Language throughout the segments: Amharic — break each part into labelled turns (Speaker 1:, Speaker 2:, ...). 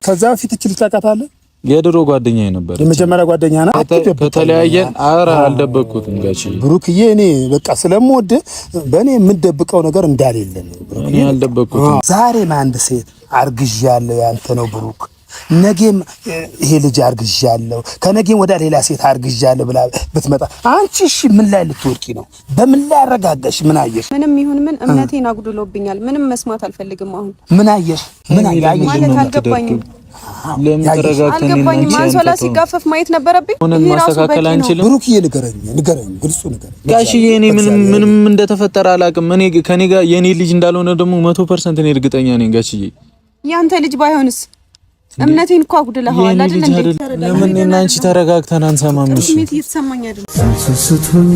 Speaker 1: ከዛ ፊት እቺ ልታቃታለህ
Speaker 2: የድሮ ጓደኛዬ ነበር።
Speaker 1: የመጀመሪያ ጓደኛ ናት።
Speaker 2: ከተለያየን ኧረ አልደበቅኩትም ጋቺ
Speaker 1: ብሩክዬ። እኔ በቃ ስለምወድ በእኔ የምደብቀው ነገር እንዳሌለ ነው።
Speaker 2: እኔ አልደበቅኩትም።
Speaker 1: ዛሬም አንድ ሴት አርግዣለሁ ያንተ ነው ብሩክ፣ ነገም ይሄ ልጅ አርግዣለሁ፣ ከነገም ወደ ሌላ ሴት አርግዣለሁ ብላ ብትመጣ አንቺ እሺ ምን ላይ ልትወርቂ ነው? በምን ላይ አረጋጋሽ? ምን አየሽ?
Speaker 3: ምንም ይሁን ምን እምነቴን አጉድሎብኛል። ምንም መስማት አልፈልግም። አሁን
Speaker 1: ምን አየሽ? ምን አየሽ
Speaker 3: ማለት አልገባኝም።
Speaker 2: ለምን ተረጋግተን
Speaker 3: አልገባኝም። አንሶላ ሲጋፈፍ ማየት ነበረብኝ።
Speaker 2: ይሄ ማስተካከል አንችልም።
Speaker 1: ብሩክዬ ንገረኝ፣ ግልጹ ንገረኝ
Speaker 2: ጋሽዬ። እኔ ምንም እንደተፈጠረ አላውቅም። እኔ ከኔ ጋር የኔ ልጅ እንዳልሆነ ደግሞ 100% እኔ እርግጠኛ ነኝ ጋሽዬ።
Speaker 3: ያንተ ልጅ ባይሆንስ እምነቴን እኮ አጉድለኸዋል አይደል እንዴ?
Speaker 2: ለምን እና አንቺ ተረጋግተን አንሰማም? እሺ
Speaker 3: ስሜት እየተሰማኝ አይደል?
Speaker 4: ስስቱኝ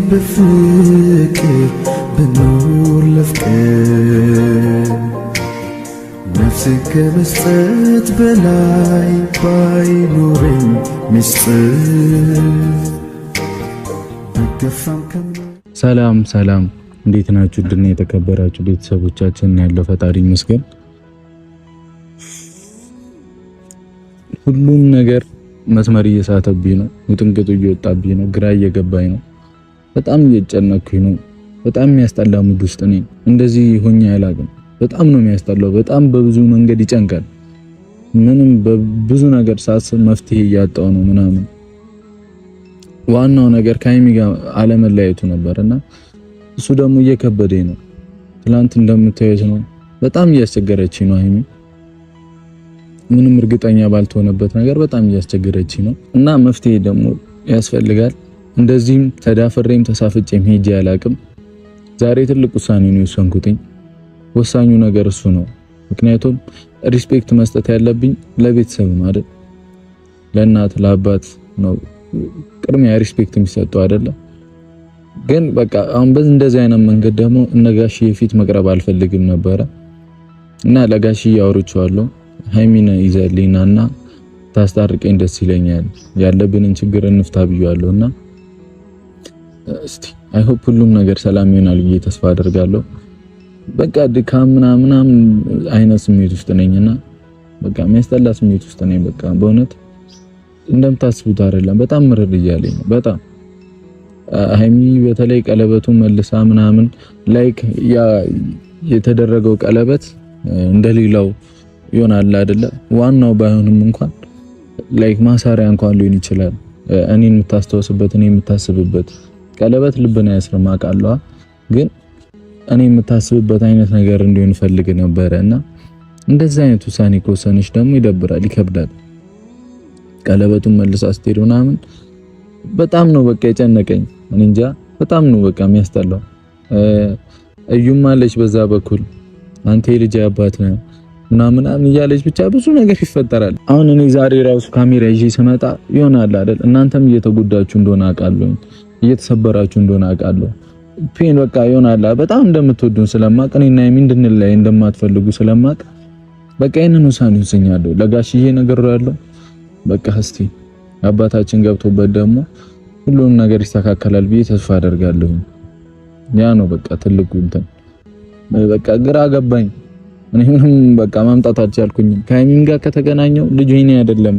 Speaker 4: በፍቅር በኑር ለፍቅር ነፍሴ ከመስጠት በላይ ባይኖረኝ ምስጢር
Speaker 2: ሰላም ሰላም፣ እንዴት ናችሁ? ድና የተከበራችሁ ቤተሰቦቻችን ያለው ፈጣሪ ይመስገን። ሁሉም ነገር መስመር እየሳተብኝ ነው። ውጥንቅጡ እየወጣብኝ ነው። ግራ እየገባኝ ነው። በጣም እየጨነኩኝ ነው። በጣም የሚያስጠላ ሙድ ውስጥ ነኝ። እንደዚህ ሆኜ አላውቅም። በጣም ነው የሚያስጠላው። በጣም በብዙ መንገድ ይጨንቃል። ምንም በብዙ ነገር ሳስብ መፍትሄ እያጣው ነው ምናምን። ዋናው ነገር ከሀይሚ ጋር አለመለያየቱ ነበርና እሱ ደግሞ እየከበደኝ ነው። ትላንት እንደምታዩት ነው። በጣም እያስቸገረችኝ ነው ሀይሚ። ምንም እርግጠኛ ባልተሆነበት ነገር በጣም እያስቸገረችኝ ነው እና መፍትሄ ደግሞ ያስፈልጋል። እንደዚህም ተዳፍሬም ተሳፍጬም ሄጄ አላቅም። ዛሬ ትልቅ ውሳኔ ነው የወሰንኩትኝ። ወሳኙ ነገር እሱ ነው። ምክንያቱም ሪስፔክት መስጠት ያለብኝ ለቤተሰብ ነው አይደል? ለእናት ለአባት ነው ቅድሚያ ሪስፔክት የሚሰጠው አይደለ? ግን በቃ አሁን እንደዚህ አይነት መንገድ ደግሞ እነጋሽዬ ፊት መቅረብ አልፈልግም ነበረ እና ለጋሽዬ አውርቼዋለሁ። ሃይሚን ይዘልኝና ታስታርቀኝ ደስ ይለኛል፣ ያለብንን ችግር እንፍታ ብያለሁና እስቲ አይ ሆፕ ሁሉም ነገር ሰላም ይሆናል ብዬ ተስፋ አደርጋለሁ። በቃ ድካም ምናምን አይነት ስሜት ውስጥ ነኝና በቃ የሚያስጠላ ስሜት ውስጥ ነኝ። በቃ በእውነት እንደምታስቡት አይደለም። በጣም ምርር እያለኝ ነው። በጣም ሃይሚ በተለይ ቀለበቱን መልሳ ምናምን ላይክ ያ የተደረገው ቀለበት እንደሌላው ይሆናል አይደለ? ዋናው ባይሆንም እንኳን ላይክ ማሳሪያ እንኳን ሊሆን ይችላል። እኔን የምታስተዋስበት እኔ የምታስብበት ቀለበት ልብና ያስርማ ቃለዋ ግን እኔ የምታስብበት አይነት ነገር እንዲሆን ፈልግ ነበርና እንደዚህ አይነት ውሳኔ ከወሰነች ደግሞ ይደብራል፣ ይከብዳል። ቀለበቱን መልሳ ስትሄድ ምናምን በጣም ነው በቃ የጨነቀኝ። እኔ እንጃ በጣም ነው በቃ የሚያስጠላው። እዩም አለች በዛ በኩል አንተ የልጅ አባት ነህ ምናምን እያለች ብቻ ብዙ ነገር ይፈጠራል። አሁን እኔ ዛሬ ራሱ ካሜራ ይዤ ስመጣ ይሆናል አይደል? እናንተም እየተጎዳችሁ እንደሆነ አውቃለሁ፣ እየተሰበራችሁ እንደሆነ አውቃለሁ። ፔን በቃ ይሆናል በጣም እንደምትወዱን ስለማቅ እኔና ምንድነው ላይ እንደማትፈልጉ ስለማቅ በቃ ይሄንን ውሳኔ ወስኛለሁ። ለጋሽዬ ነገር ያለው በቃ እስቲ አባታችን ገብቶበት ደግሞ ሁሉንም ነገር ይስተካከላል ብዬ ተስፋ አደርጋለሁ። ያ ነው በቃ ትልቁ እንትን። በቃ ግራ ገባኝ። እኔ ምንም በቃ ማምጣት አልቻልኩኝም። ከሀይሚም ጋር ከተገናኘው ልጅ ይሄኔ አይደለም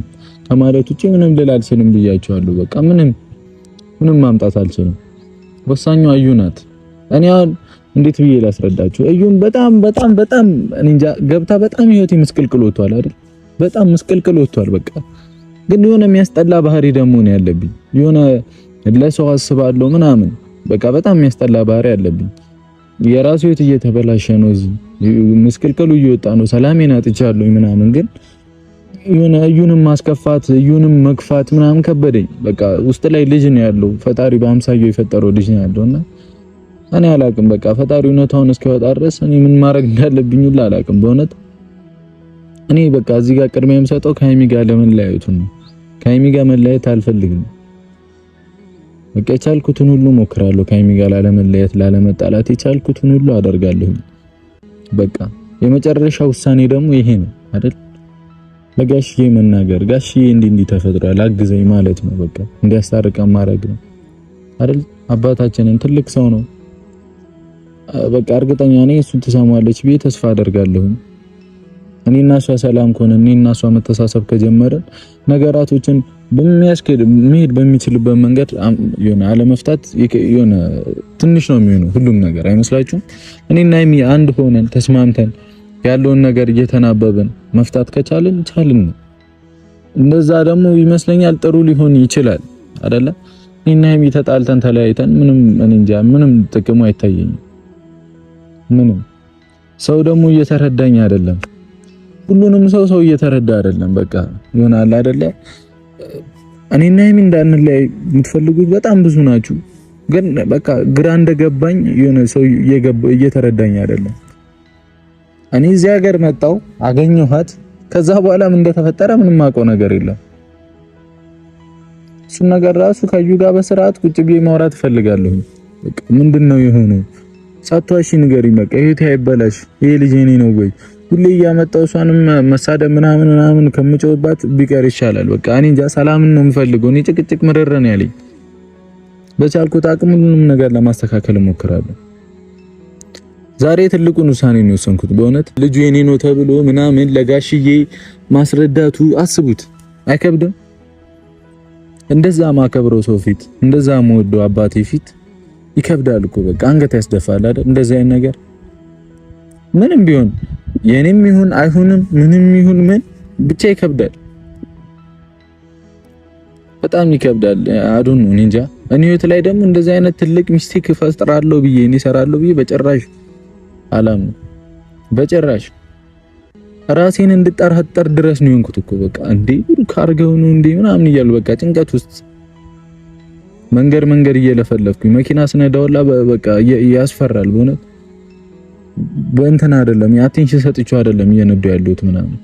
Speaker 2: ከማለት ውጪ ምንም ልል አልችልም ብያቸዋለሁ። በቃ ምንም ማምጣት አልችልም። ወሳኙ አዩ ናት። እኔ አሁን እንዴት ብዬ ላስረዳችሁ? እዩን በጣም እኔ እንጃ ገብታ በጣም ህይወቴ ምስቅልቅል ወጥቷል አይደል? በጣም ምስቅልቅል ወጥቷል። በቃ ግን የሆነ የሚያስጠላ ባህሪ ደግሞ ነው ያለብኝ። የሆነ ለሰው አስባለሁ ምናምን በቃ በጣም የሚያስጠላ ባህሪ ያለብኝ። የራሱ ህይወት እየተበላሸ ነው፣ እዚህ ምስቅልቅሉ እየወጣ ነው፣ ሰላሜን አጥቻለሁ ምናምን። ግን የሆነ እዩንም ማስከፋት እዩንም መግፋት ምናምን ከበደኝ። በቃ ውስጥ ላይ ልጅ ነው ያለው፣ ፈጣሪ በአምሳያው የፈጠረው ልጅ ነው ያለውና እኔ አላቅም። በቃ ፈጣሪ እውነታውን እስኪወጣ ድረስ እኔ ምን ማድረግ እንዳለብኝ ሁሉ አላቅም በእውነት። እኔ በቃ እዚህ ጋር ቅድሚያ የምሰጠው ከሀይሚ ጋር ለመለያየቱ ነው። ከሀይሚ ጋር መለያየት አልፈልግም። በቃ የቻልኩትን ሁሉ ሞክራለሁ። ከሀይሚ ጋር ላለመለያየት፣ ላለመጣላት የቻልኩትን ሁሉ አደርጋለሁ። በቃ የመጨረሻ ውሳኔ ደግሞ ይሄ ነው አይደል? ለጋሽዬ መናገር፣ ጋሽዬ እንዲህ ተፈጥሯል አግዘኝ ማለት ነው። በቃ እንዲያስታርቀን ማድረግ ነው አይደል? አባታችንን ትልቅ ሰው ነው። በቃ እርግጠኛ ነኝ እሱ ትሰማለች ብዬ ተስፋ አደርጋለሁ። እኔና እሷ ሰላም ከሆነ እኔና እሷ መተሳሰብ ከጀመረ ነገራቶችን በሚያስኬድ መሄድ በሚችልበት መንገድ የሆነ አለመፍታት የሆነ ትንሽ ነው የሚሆነው ሁሉም ነገር አይመስላችሁም? እኔና ሀይሚ አንድ ሆነን ተስማምተን ያለውን ነገር እየተናበብን መፍታት ከቻልን ቻልን። እንደዛ ደግሞ ይመስለኛል ጥሩ ሊሆን ይችላል አይደለ? እኔና ሀይሚ ተጣልተን ተለያይተን ምንም እኔ እንጃ ምንም ጥቅሙ አይታየኝም። ምንም ሰው ደግሞ እየተረዳኝ አይደለም። ሁሉንም ሰው እየተረዳ አይደለም። በቃ ይሆናል አይደለ? እኔና ሀይሚ እንዳንለያይ የምትፈልጉት በጣም ብዙ ናችሁ። ግን በቃ ግራ እንደገባኝ የሆነ ሰው እየተረዳኝ አይደለም። እኔ እዚህ ሀገር መጣሁ አገኘኋት። ከዛ በኋላ ምን እንደተፈጠረ ምንም አውቀው ነገር የለም። እሱን ነገር ራሱ ከዩ ጋር በስርዓት ቁጭ ብዬ ማውራት እፈልጋለሁ። በቃ ምንድነው የሆነው? ሳትዋሺ ንገሪኝ። በቃ ይሄ አይበላሽ። ይሄ ልጅ የኔ ነው ወይ ሁሌ እያመጣው እሷንም መሳደብ ምናምን ከምጮህባት ቢቀር ይሻላል። በቃ እኔ እንጃ ሰላምን ነው የምፈልገው። እኔ ጭቅጭቅ ምርር ነው ያለኝ። በቻልኩት አቅም ሁሉንም ነገር ለማስተካከል እሞክራለሁ። ዛሬ ትልቁን ውሳኔ ነው የወሰንኩት። በእውነት ልጁ የኔ ነው ተብሎ ምናምን ለጋሽዬ ማስረዳቱ አስቡት፣ አይከብድም? እንደዛ ማከብረው ሰው ፊት፣ እንደዛ የምወደው አባቴ ፊት ይከብዳል እኮ። በቃ አንገት ያስደፋል አይደል? እንደዚህ አይነት ነገር ምንም ቢሆን የኔም ይሁን አይሁንም ምንም ይሁን ምን ብቻ ይከብዳል፣ በጣም ይከብዳል። አዶን ነው እንጃ። እኔ ህይወት ላይ ደግሞ እንደዚህ አይነት ትልቅ ሚስቴክ ፈጥራለሁ ብዬ እኔ እሰራለሁ ብዬ በጭራሽ አላምንም። በጭራሽ ራሴን እንድጠራጠር ድረስ ነው የሆንኩት እኮ። በቃ እንዴ ካርገው ነው እንዴ ምናምን እያሉ በቃ ጭንቀት ውስጥ መንገድ እየለፈለፍኩኝ መኪና ስነዳውላ በቃ ያስፈራል በእውነት። በእንትን አይደለም የአቴንሽን ሰጥቼው አይደለም እየነዳው ያለሁት ምናምን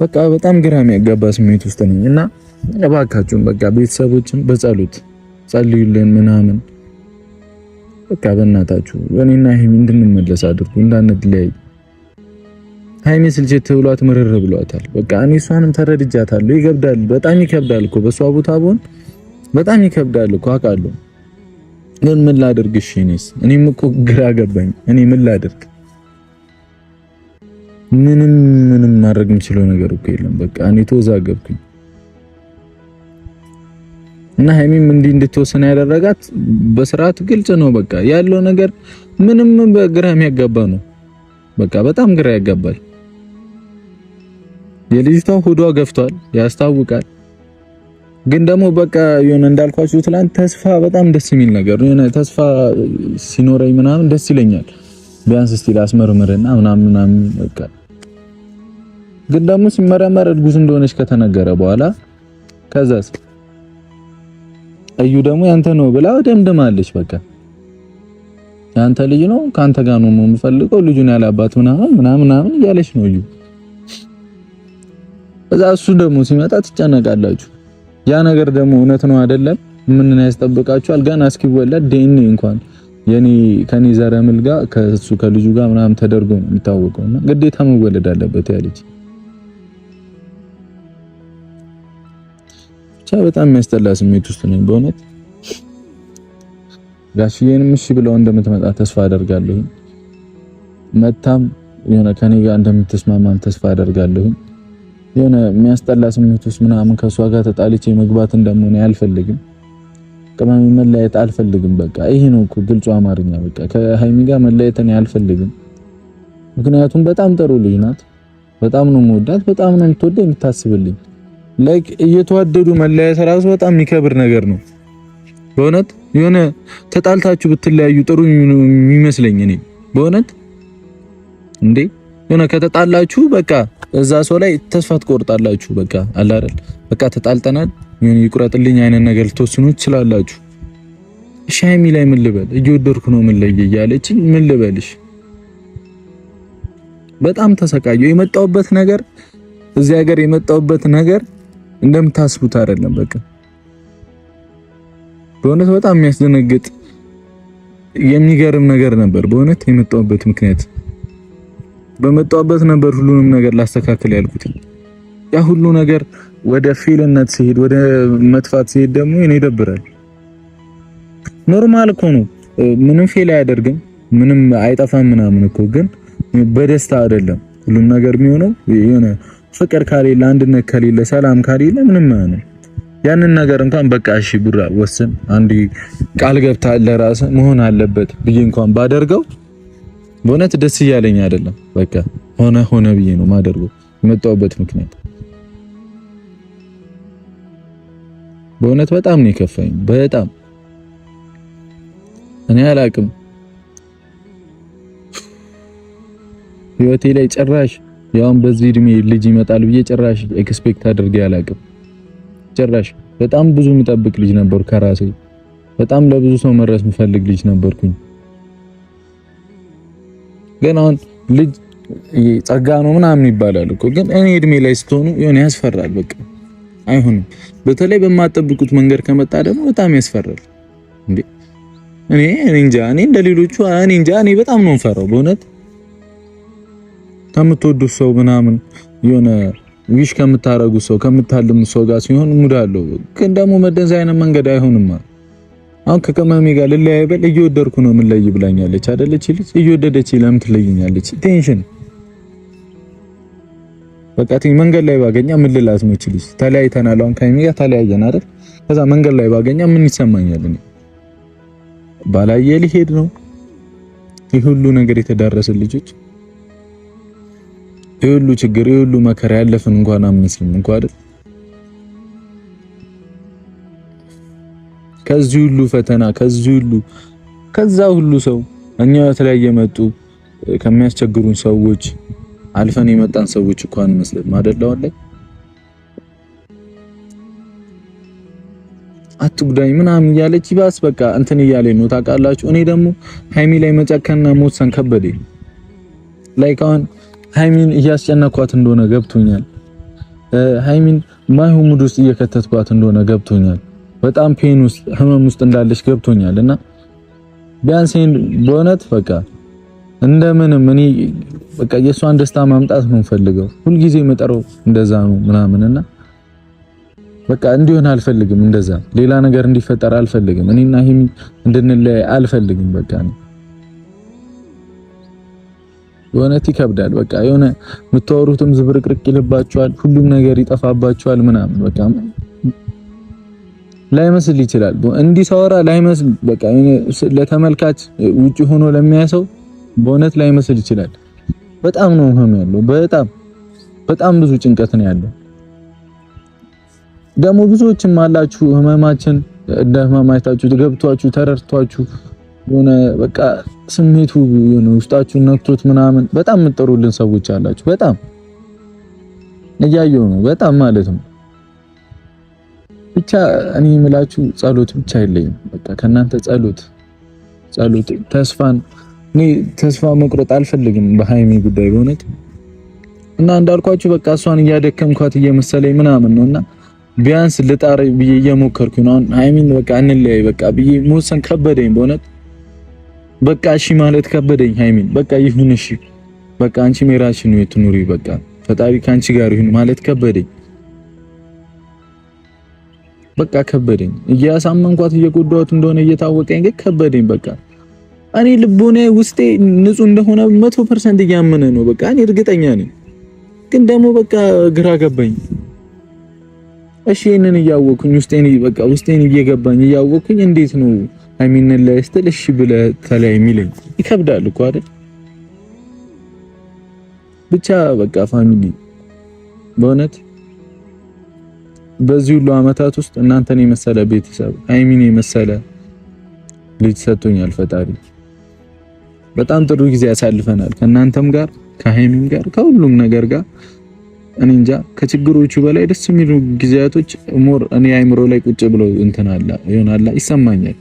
Speaker 2: በቃ በጣም ግራ የሚያጋባ ስሜት ውስጥ ነኝ። እና እባካችሁን በቃ ቤተሰቦችን በጸሎት ጸልዩልን ምናምን በቃ በእናታችሁ እኔና ሀይሚ እንድንመለስ አድርጉ፣ እንዳንለያይ። ሀይሚ ስልችት ብሏት ምርር ብሏታል። በቃ እኔ እሷንም ተረድጃታለሁ። ይከብዳል፣ በጣም ይከብዳል እኮ በሷ ቦታ ብሆን በጣም ይከብዳል እኮ አውቃለሁ። ግን ምን ላድርግ? እሺ እኔም እኮ ግራ ገባኝ። እኔ ምን ላድርግ? ምንም ማድረግ የምችለው ነገር እኮ የለም። በቃ እኔ ተወዛገብኩኝ። እና ሀይሚም እንድትወሰን ያደረጋት በስርዓት ግልጽ ነው። በቃ ያለው ነገር ምንም በግራ የሚያጋባ ነው። በቃ በጣም ግራ ያጋባል። የልጅቷ ሆዷ ገፍቷል፣ ያስታውቃል። ግን ደግሞ በቃ የሆነ እንዳልኳችሁ ትላንት ተስፋ በጣም ደስ የሚል ነገር ነው። የሆነ ተስፋ ሲኖረኝ ምናምን ደስ ይለኛል። ቢያንስ እስቲ ላስመርምርና ምናምን በቃ ግን ደግሞ ሲመረመር እርጉዝ እንደሆነች ከተነገረ በኋላ ከዛስ እዩ ደግሞ ያንተ ነው ብላ ደምድማለች። በቃ ያንተ ልጅ ነው ካንተ ጋር ነው የምፈልገው ልጁን ያላባት ምናምን እያለች ነው እዩ። እዛ እሱ ደግሞ ሲመጣ ትጨነቃላችሁ። ያ ነገር ደግሞ እውነት ነው አይደለም? ምን ያስጠብቃችኋል? ገና እስኪወለድ ዲኤንኤ እንኳን ከኔ ዘረምል ጋር ከሱ ከልጁ ጋር ምናምን ተደርጎ ነው የሚታወቀውና ግዴታ መወለድ አለበት ያ ልጅ። ብቻ በጣም የሚያስጠላ ስሜት ውስጥ ነኝ በእውነት። ጋሽዬንም እሺ ብለው እንደምትመጣ ተስፋ አደርጋለሁ። መታም የሆነ ከኔ ጋር እንደምትስማማም ተስፋ አደርጋለሁ። የሆነ የሚያስጠላ ስሜት ውስጥ ምናምን ከሷ ጋር ተጣልቼ መግባት እንደምሆነ አልፈልግም። ቅመም መለያየት አልፈልግም። በቃ ይሄ ነው እኮ ግልጹ አማርኛ። በቃ ከሀይሚ ጋር መለያየት እኔ አልፈልግም። ምክንያቱም በጣም ጥሩ ልጅ ናት። በጣም ነው የምወዳት፣ በጣም ነው የምትወደው፣ የምታስብልኝ። ላይክ እየተዋደዱ መለያየት ራሱ በጣም የሚከብር ነገር ነው በእውነት። የሆነ ተጣልታችሁ ብትለያዩ ጥሩ የሚመስለኝ እኔ በእውነት እንዴ የሆነ ከተጣላችሁ በቃ እዛ ሰው ላይ ተስፋ ትቆርጣላችሁ። በቃ አለ አይደል? በቃ ተጣልተናል የሆነ ይቁረጥልኝ አይነት ነገር ልትወስኑ ትችላላችሁ። እሺ ሀይሚ ላይ ምን ልበል? እየወደድኩ ነው ምን ላይ እያለች ምን ልበልሽ? በጣም ተሰቃየሁ። የመጣሁበት ነገር እዚህ ሀገር የመጣሁበት ነገር እንደምታስቡት አይደለም። በቃ በእውነት በጣም የሚያስደነግጥ የሚገርም ነገር ነበር። በእውነት የመጣሁበት ምክንያት በመጣሁበት ነበር ሁሉንም ነገር ላስተካክል ያልኩት። ያ ሁሉ ነገር ወደ ፊልነት ሲሄድ ወደ መጥፋት ሲሄድ ደግሞ እኔ ይደብራል። ኖርማል እኮ ነው፣ ምንም ፌል አያደርግም፣ ምንም አይጠፋም ምናምን እኮ ግን በደስታ አይደለም ሁሉም ነገር የሚሆነው። የሆነ ፍቅር ካሌለ፣ አንድነት ከሌለ፣ ሰላም ካሌለ ምንም አይሆንም። ያንን ነገር እንኳን በቃ እሺ ቡራ ወስን አንዴ ቃል ገብታ ለራስ መሆን አለበት ብዬ እንኳን ባደርገው በእውነት ደስ እያለኝ አይደለም። በቃ ሆነ ብዬ ነው ማደርገው የመጣሁበት ምክንያት። በእውነት በጣም ነው የከፋኝ። በጣም እኔ አላቅም ህይወቴ ላይ ጭራሽ ያውን በዚህ እድሜ ልጅ ይመጣል ብዬ ጭራሽ ኤክስፔክት አድርጌ አላቅም። ጭራሽ በጣም ብዙ የምጠብቅ ልጅ ነበር ከራሴ። በጣም ለብዙ ሰው መድረስ የምፈልግ ልጅ ነበርኩኝ። ግን አሁን ልጅ ጸጋ ነው ምናምን ይባላል እኮ ግን እኔ እድሜ ላይ ስትሆኑ የሆነ ያስፈራል። በቃ አይሆንም። በተለይ በማጠብቁት መንገድ ከመጣ ደግሞ በጣም ያስፈራል። እንዴ እኔ እንጃ፣ እኔ እንደሌሎቹ እኔ በጣም ነው የምፈራው በእውነት ከምትወዱት ሰው ምናምን የሆነ ዊሽ ከምታረጉት ሰው ከምታልሙት ሰው ጋር ሲሆን ሙድ አለው። ግን ደግሞ መደንዘዝ አይነት መንገድ አይሆንም። አሁን ከቀመሜ ጋር ልለያይ በል እየወደድኩ ነው ምን ለይ ብላኛለች አይደለች? ልጅ እየወደደች ለምን ትለይኛለች? ቴንሽን በቃ መንገድ ላይ ባገኛ ምን ልላት ነው? ልጅ ተለያይተናል። አሁን ከእኔ ጋር ተለያየን አይደል? ከዛ መንገድ ላይ ባገኛ ምን ይሰማኛል? እኔ ባላየ ሊሄድ ነው ይህ ሁሉ ነገር የተዳረሰ ልጆች የሁሉ ችግር የሁሉ መከራ ያለፈን እንኳን አምስልም እንኳን አይደል? ከዚህ ሁሉ ፈተና ከዛ ሁሉ ሰው እኛ የተለያየ መጡ ከሚያስቸግሩን ሰዎች አልፈን የመጣን ሰዎች እንኳን አንመስልም አይደል? ወላሂ አትጉዳኝ ምናምን እያለች ይባስ በቃ እንትን እያለኝ ነው ታውቃላችሁ። እኔ ደግሞ ሃይሚ ላይ መጨከንና መወሰን ከበደኝ። ላይክ አሁን ሃይሚን እያስጨነኳት እንደሆነ ገብቶኛል። ሃይሚን ማይሆን ሙድ ውስጥ እየከተትኳት እንደሆነ ገብቶኛል። በጣም ፔን ውስጥ ህመም ውስጥ እንዳለች ገብቶኛል። እና ቢያንስ በእውነት በቃ እንደምንም እኔ በቃ የሷን ደስታ ማምጣት ነው ፈልገው ሁልጊዜ መጠረው እንደዛ ነው ምናምንና በቃ እንዲሆን አልፈልግም። እንደዛ ሌላ ነገር እንዲፈጠር አልፈልግም። እኔና ሃይሚ እንድንለያይ አልፈልግም። በቃ ነው የሆነት ይከብዳል። በቃ የሆነ የምታወሩትም ዝብርቅርቅ ይልባችኋል፣ ሁሉም ነገር ይጠፋባችኋል ምናምን በቃ ላይመስል ይችላል። እንዲህ ሳወራ ላይመስል በቃ ለተመልካች ውጪ ሆኖ ለሚያሰው በእውነት ላይመስል ይችላል። በጣም ነው ህመም ያለው። በጣም ብዙ ጭንቀት ነው ያለው። ደግሞ ብዙዎችም አላችሁ ህመማችን እንደ ህመማይታችሁ ገብቷችሁ ተረድቷችሁ የሆነ በቃ ስሜቱ የሆነ ውስጣችሁን ነክቶት ምናምን በጣም የምትጠሩልን ሰዎች አላችሁ። በጣም እያየሁ ነው በጣም ማለት ነው። ብቻ እኔ የምላችሁ ጸሎት ብቻ አይለይም። በቃ ከናንተ ጸሎት ተስፋ መቁረጥ አልፈልግም በሃይሚ ጉዳይ በእውነት እና እንዳልኳችሁ በቃ እሷን እያደከምኳት እየመሰለኝ ምናምን ነውና ቢያንስ ልጣር ብዬ እየሞከርኩ ነው። ሃይሚን በቃ እንለያይ በቃ ብዬ መወሰን ከበደኝ በእውነት በቃ እሺ ማለት ከበደኝ። ሃይሚን በቃ ይሁን እሺ በቃ አንቺ ሜራሽን ነው የትኑሪ በቃ ፈጣሪ ካንቺ ጋር ይሁን ማለት ከበደኝ። በቃ ከበደኝ። እያሳመንኳት እየጎዳኋት እንደሆነ እየታወቀኝ ግን ከበደኝ። በቃ እኔ ልቦና ውስጤ ንጹህ እንደሆነ 100% እያመነ ነው። በቃ እኔ እርግጠኛ ነኝ። ግን ደግሞ በቃ ግራ ገባኝ። እሺ እነን እያወኩኝ ውስጤን እየገባኝ እያወኩኝ እንዴት ነው ሃይሚን ላይ ስትል እሺ ብለህ ተለያይ የሚለኝ? ይከብዳል እኮ አይደል? ብቻ በቃ ፋሚሊ በእውነት በዚህ ሁሉ አመታት ውስጥ እናንተን የመሰለ ቤተሰብ ሃይሚን የመሰለ ልጅ ሰጥቶኛል ፈጣሪ። በጣም ጥሩ ጊዜ ያሳልፈናል ከእናንተም ጋር ከሃይሚን ጋር ከሁሉም ነገር ጋር። እኔ እንጃ ከችግሮቹ በላይ ደስ የሚሉ ጊዜያቶች ሞር እኔ አይምሮ ላይ ቁጭ ብለው እንትናላ ይሆናላ ይሰማኛል።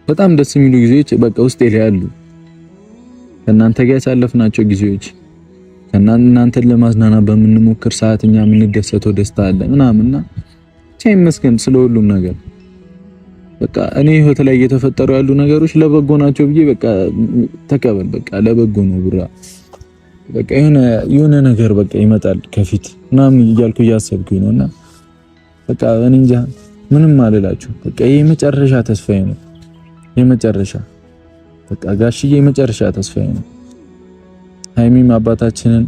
Speaker 2: በጣም ደስ የሚሉ ጊዜዎች በቃ ውስጤ ላይ አሉ። ከእናንተ ጋር ያሳለፍናቸው ጊዜዎች እናንተን ለማዝናናት በምንሞክር ሰዓት እኛ የምንደሰተው ደስታ አለ ምናምንና ብቻ ይመስገን ስለ ሁሉም ነገር። በቃ እኔ ህይወት ላይ እየተፈጠሩ ያሉ ነገሮች ለበጎ ናቸው ብዬ በቃ ተቀበል። በቃ ለበጎ ነው ብራ በቃ የሆነ ነገር በቃ ይመጣል ከፊት ምናምን እያልኩ እያሰብኩኝ ነውና በቃ እኔ እንጃ ምንም አልላችሁ። በቃ የመጨረሻ ተስፋዬ ነው የመጨረሻ በቃ ጋሽዬ የመጨረሻ ተስፋዬ ነው። ሃይሚም አባታችንን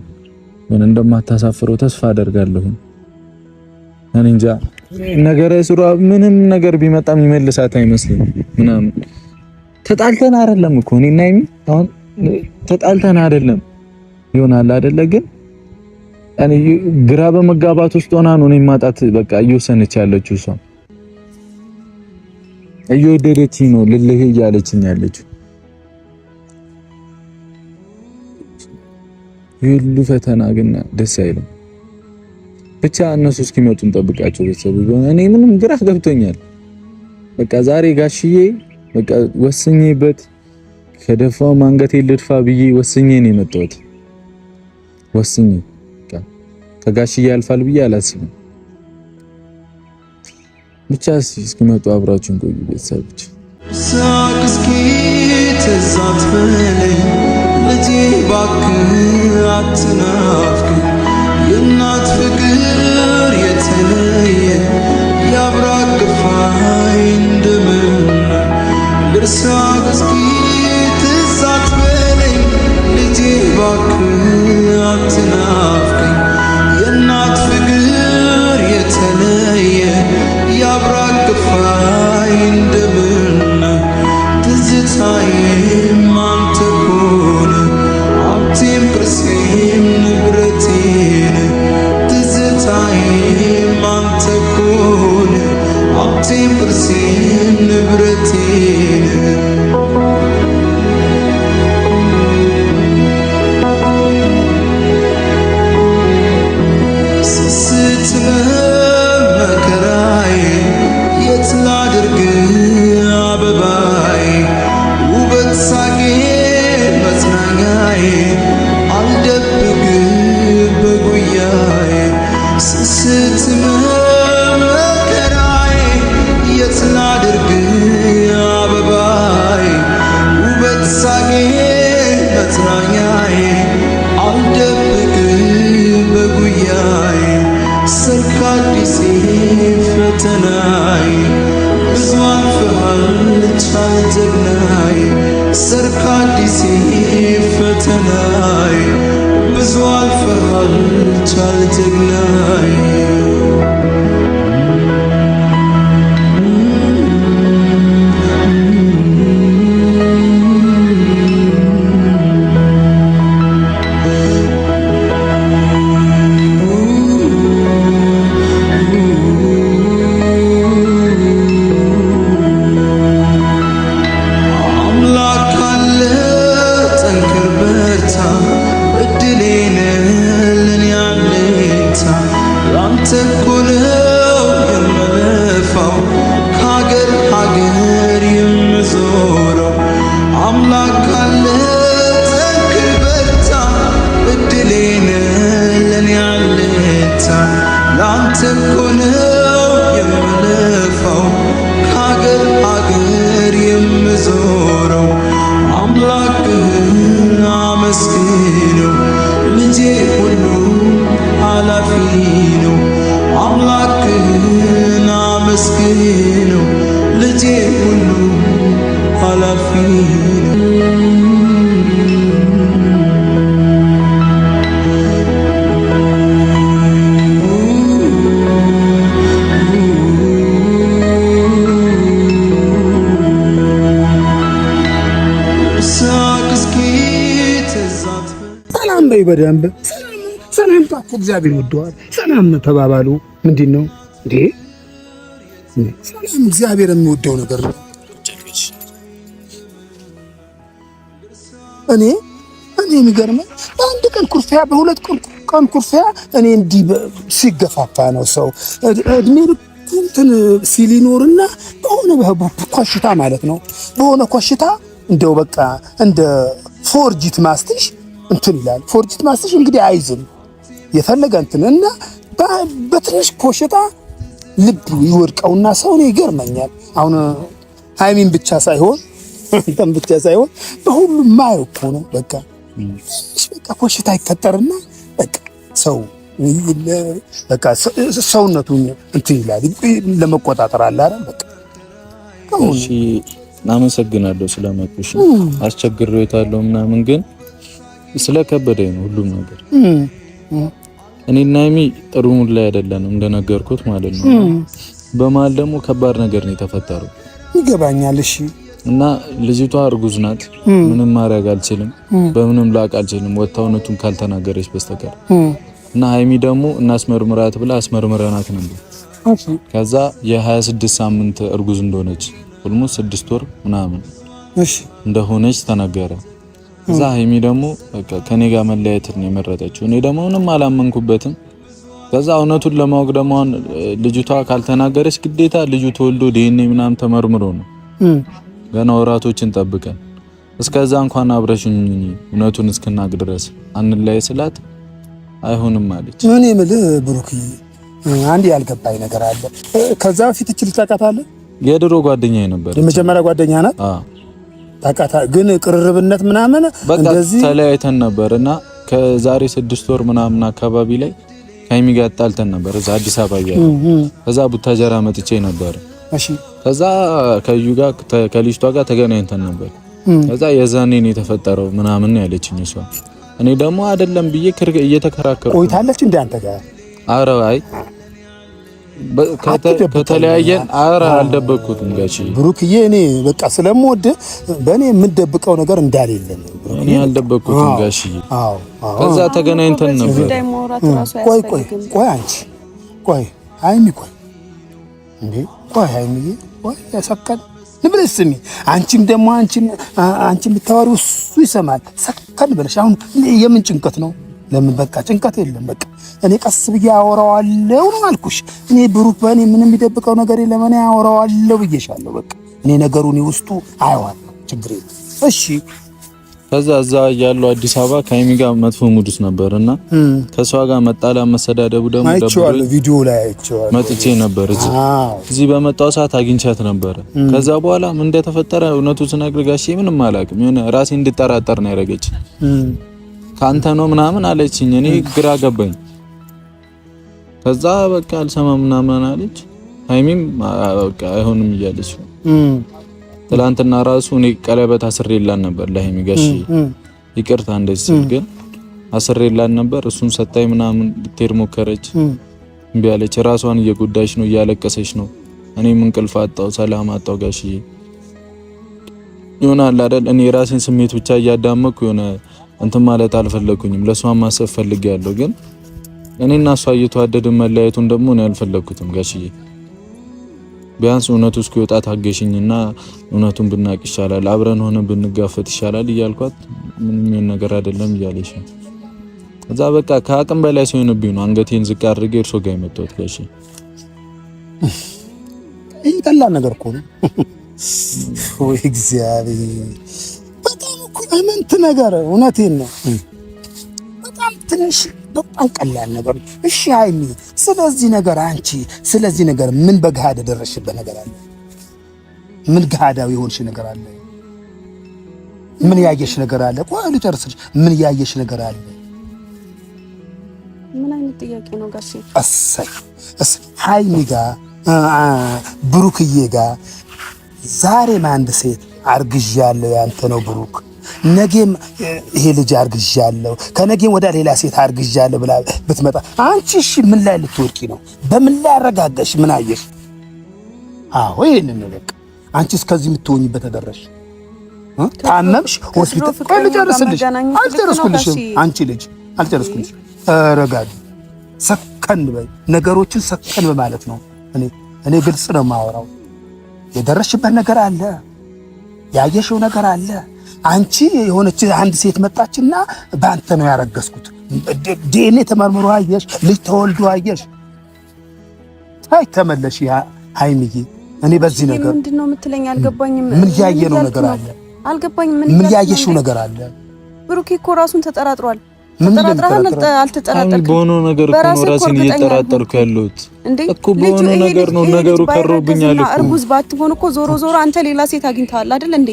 Speaker 2: ምን እንደማታሳፍረው ተስፋ አደርጋለሁ። እኔ እንጃ ነገረ ሱራ ምንም ነገር ቢመጣም ይመልሳት አይመስልም ምናምን። ተጣልተን አይደለም እኮ እኔና ሃይሚ አሁን ተጣልተን አይደለም ይሆናል አይደለ? ግን እኔ ግራ በመጋባት ውስጥ ሆና ነው እኔ ማጣት በቃ እየወሰነች ያለችው እሷ እየወደደችኝ ነው ልልህ እያለችኝ ያለችው። ሁሉ ፈተና ግን ደስ አይልም። ብቻ እነሱ እስኪመጡ እንጠብቃቸው ቤተሰቦች። እኔ ምንም ግራ ገብቶኛል። በቃ ዛሬ ጋሽዬ በቃ ወስኜበት ከደፋው ማንገቴ ልድፋ ብዬ ወስኜ ነው የመጣሁት። ወስኜ በቃ ከጋሽዬ ያልፋል ብዬ አላስብም። ብቻ እስኪመጡ አብራችሁን ቆዩ ቤተሰቦች።
Speaker 4: ሳቅስኪ ተዛት በለኝ ልጄ እባክህ አትናፍቅ። የእናት ፍቅር የተለየ ያብራቅፋይ እንደምን ልርሳቅ እስኪ ተዛት በለኝ ልጄ እባክህ አትናፍቀኝ። የእናት ፍቅር የተለየ ያብራቅፋይ እንደምን ትዝታዬም አንተ ኮነ ሀብቴም ቅርሴም ንብረቴን። ትዝታዬም አንተ ኮነ ሀብቴም ቅርሴም ንብረቴን።
Speaker 1: በደንብ ሰላም ታኩ እግዚአብሔር ወደዋል። ሰላም ተባባሉ። ምንድነው እንዴ? ሰላም እግዚአብሔር የሚወደው ነገር ነው። እኔ የሚገርመኝ በአንድ ቀን ኩርፊያ፣ በሁለት ቀን ኩርፊያ እኔ እንዲህ ሲገፋፋ ነው ሰው እድሜ እንትን ሲሊኖርና በሆነ ኮሽታ ማለት ነው። በሆነ ኮሽታ እንደው በቃ እንደ ፎርጂት ማስትሽ እንትን ይላል። ፎርጂት ማስትሽ እንግዲህ አይዝም የፈለገ እንትን እና በትንሽ ኮሽታ ልብ ይወድቀውና ሰው ነው ይገርመኛል። አሁን ሃይሚን ብቻ ሳይሆን እንትን ብቻ ሳይሆን በሁሉም ማይወቁ ነው በቃ ኮሽታ ይፈጠርና በቃ ሰው በቃ ሰውነቱን እንትን ይላል ለመቆጣጠር አለ አይደል በቃ።
Speaker 2: እሺ አመሰግናለሁ ስለመጡሽ። አስቸግሬው የታለው ምናምን ግን ስለከበደኝ ነው ሁሉም ነገር። እኔና ሃይሚ ጥሩ ሙድ ላይ አይደለንም እንደነገርኩት ማለት ነው። በመሀል ደግሞ ከባድ ነገር ነው የተፈጠረው
Speaker 1: ይገባኛል። እሺ
Speaker 2: እና ልጅቷ እርጉዝ ናት። ምንም ማድረግ አልችልም፣ በምንም ላቅ አልችልም ወጣውነቱን ካልተናገረች በስተቀር እና ሃይሚ ደግሞ እናስመርምራት ብላ አስመርምረናት ነበር። ከዛ የ26 ሳምንት እርጉዝ እንደሆነች ኦልሞስት 6 ወር ምናምን እንደሆነች ተነገረ። ከዛ ሃይሚ ደግሞ በቃ ከኔ ጋር መለያየት ነው የመረጠችው። እኔ ደግሞ ምንም አላመንኩበትም። ከዛ እውነቱን ለማወቅ ደግሞ ልጅቷ ካልተናገረች ግዴታ ልጁ ተወልዶ ዲኤንኤ ምናምን ተመርምሮ ነው ገና ወራቶችን ጠብቀን እስከዛ እንኳን አብረሽኝ እውነቱን እስክናቅ ድረስ አንለያይ ስላት አይሆንም አለች።
Speaker 1: ምን የምልህ ብሩክዬ አንድ ያልገባኝ ነገር አለ። ከዛ በፊት እቺ ልጅ ታውቃታለህ?
Speaker 2: የድሮ ጓደኛዬ ነበር።
Speaker 1: የመጀመሪያ ጓደኛ ናት? አዎ ታውቃታ። ግን ቅርርብነት ምናምን እንደዚህ
Speaker 2: ተለያይተን ነበርና ከዛሬ 6 ወር ምናምን አካባቢ ላይ ሃይሚ ጋር ጣልተን ነበር እዛ አዲስ አበባ ያለው። ከዛ ቡታጀራ መጥቼ ነበር።
Speaker 1: እሺ
Speaker 2: ከዛ ከልጅቷ ጋር ተገናኝተን ነበር። ከዛ የዛኔ ነው የተፈጠረው ምናምን ያለችኝ እሷ። እኔ ደግሞ አይደለም ብዬ እየተከራከርኩ
Speaker 1: ቆይታለች እንደ አንተ ጋር።
Speaker 2: ኧረ አይ ከተለያየን አልደበቅኩትም ጋሺ
Speaker 1: ብሩክዬ። እኔ በቃ ስለምወድ በእኔ የምደብቀው ነገር እንዳሌለ ነው።
Speaker 2: እኔ አልደበቅኩትም ጋሺ። አዎ ከዛ ተገናኝተን ነበር።
Speaker 1: ቆይ አንቺ ሃይሚ እንዴ ሃይሚዬ ያሰከን ንብለሽ ስሚ። አንቺም ደግሞ አንቺ የምታወሪው እሱ ይሰማል። ሰከን ብለሽ አሁን የምን ጭንቀት ነው? ለምን በቃ ጭንቀት የለም። በቃ እኔ ቀስ ብዬ አወራዋለሁ ነው አልኩሽ። እኔ ብሩክ በእኔ ምንም የሚደብቀው ነገር የለም። እኔ አወራዋለሁ ብዬሻለሁ። በቃ እኔ ነገሩን ውስጡ አየዋለሁ። ችግር የለም። እሺ
Speaker 2: ከዛ እዛ ያለው አዲስ አበባ ከሃይሚ ጋር መጥፎ ሙድ ውስጥ ነበርና ከሷ ጋር መጣላ መሰዳደቡ ደግሞ
Speaker 1: አይቼዋለሁ፣ ቪዲዮ ላይ አይቼዋለሁ።
Speaker 2: መጥቼ ነበር እዚህ በመጣው ሰዓት አግኝቻት ነበር። ከዛ በኋላ ምን እንደተፈጠረ እውነቱን ስነግርህ ጋሼ ምንም አላውቅም። የሆነ ራሴ እንድጠራጠር ነው ያደረገች። ካንተ ነው ምናምን አለችኝ። እኔ ግራ ገባኝ። ከዛ በቃ አልሰማም ምናምን አለች። ሃይሚም በቃ አይሆንም እያለች ትላንትና ራሱ እኔ ቀለበት አስሬላን ነበር ለሃይሚ ጋሺ ይቅርታ እንደዚህ ሲል ግን አስሬላን ነበር። እሱን ሰጣይ ምናምን ልትሄድ ሞከረች፣ እምቢ አለች። ራሷን እየጎዳች ነው፣ እያለቀሰች ነው። እኔም እንቅልፍ አጣው፣ ሰላም አጣው ጋሺ። ይሆናል አይደል እኔ ራሴን ስሜት ብቻ እያዳመኩ የሆነ እንትን ማለት አልፈለኩኝም። ለሷም ማሰብ ፈልጌያለሁ። ግን እኔና እሷ እየተዋደድን መለያየቱን ደግሞ እኔ አልፈለኩትም ጋሺዬ። ቢያንስ እውነቱ እስኪወጣ ታገሽኝና እውነቱን ብናቅ ይሻላል፣ አብረን ሆነ ብንጋፈጥ ይሻላል እያልኳት ምንም ነገር አይደለም እያለች ነው። ከዛ በቃ ከአቅም በላይ ሲሆንብኝ ነው አንገቴን ዝቅ አድርጌ እርሶ ጋር የመጣሁት ጋሺ።
Speaker 1: ይሄ ቀላል ነገር እኮ ነው። ወይ እግዚአብሔር በጣም እኮ እመንት ነገር እውነቴን ነው። በጣም ትንሽ በጣም ቀላል ነገር ነው። እሺ ሃይሚ ስለዚህ ነገር አንቺ ስለዚህ ነገር ምን በገሃድ ደረሽበት ነገር አለ? ምን ገሃዳዊ የሆንሽ ነገር አለ? ምን ያየሽ ነገር አለ? ቆይ ልጨርስልሽ። ምን ያየሽ ነገር አለ?
Speaker 3: ምን አይነት ጥያቄ ነው ጋሼ?
Speaker 1: እሰይ ሃይሚ ጋር ብሩክዬ ጋር ዛሬም አንድ ሴት አርግዣለሁ ያንተ ነው ብሩክ፣ ነገም ይሄ ልጅ አርግዣለሁ፣ ከነገም ወደ ሌላ ሴት አርግዣለሁ ብላ ብትመጣ አንቺ እሺ ምን ላይ ልትወርቂ ነው? በምን ላይ አረጋጋሽ? ምን አየሽ? አዎ ይሄንን ነው በቃ። አንቺ እስከዚህ የምትሆኝበት ተደረሽ። ታመምሽ ሆስፒታል። ቆይ ልጨርስልሽ። አልጨረስኩልሽም። አንቺ ልጅ አልጨረስኩልሽም። ረጋጊ፣ ሰከን በይ። ነገሮችን ሰከን በማለት ነው። እኔ ግልጽ ነው የማወራው። የደረሽበት ነገር አለ፣ ያየሽው ነገር አለ። አንቺ የሆነች አንድ ሴት መጣችና በአንተ ነው ያረገዝኩት፣ ዲኤንኤ ተመርምሮ አየሽ፣ ልጅ ተወልዶ አየሽ። አይ ተመለሽ ሃይሚዬ። እኔ በዚህ ነገር
Speaker 3: ምንድነው የምትለኝ? አልገባኝም።
Speaker 1: ምን ያየነው ነገር አለ?
Speaker 3: አልገባኝም።
Speaker 1: ምን ያየሽው ነገር አለ?
Speaker 3: ብሩኬ እኮ ራሱን ተጠራጥሯል። ተጠራጥራን አልተጠራጠርክም?
Speaker 2: በሆነ ነገር እኮ ነው ራሴን እየተጠራጠርኩ ያለሁት እኮ በሆነ ነገር ነው ነገሩ ከሮብኛል እኮ።
Speaker 3: እርጉዝ ባትሆን እኮ ዞሮ ዞሮ አንተ ሌላ ሴት አግኝተሃል አይደል እንዴ?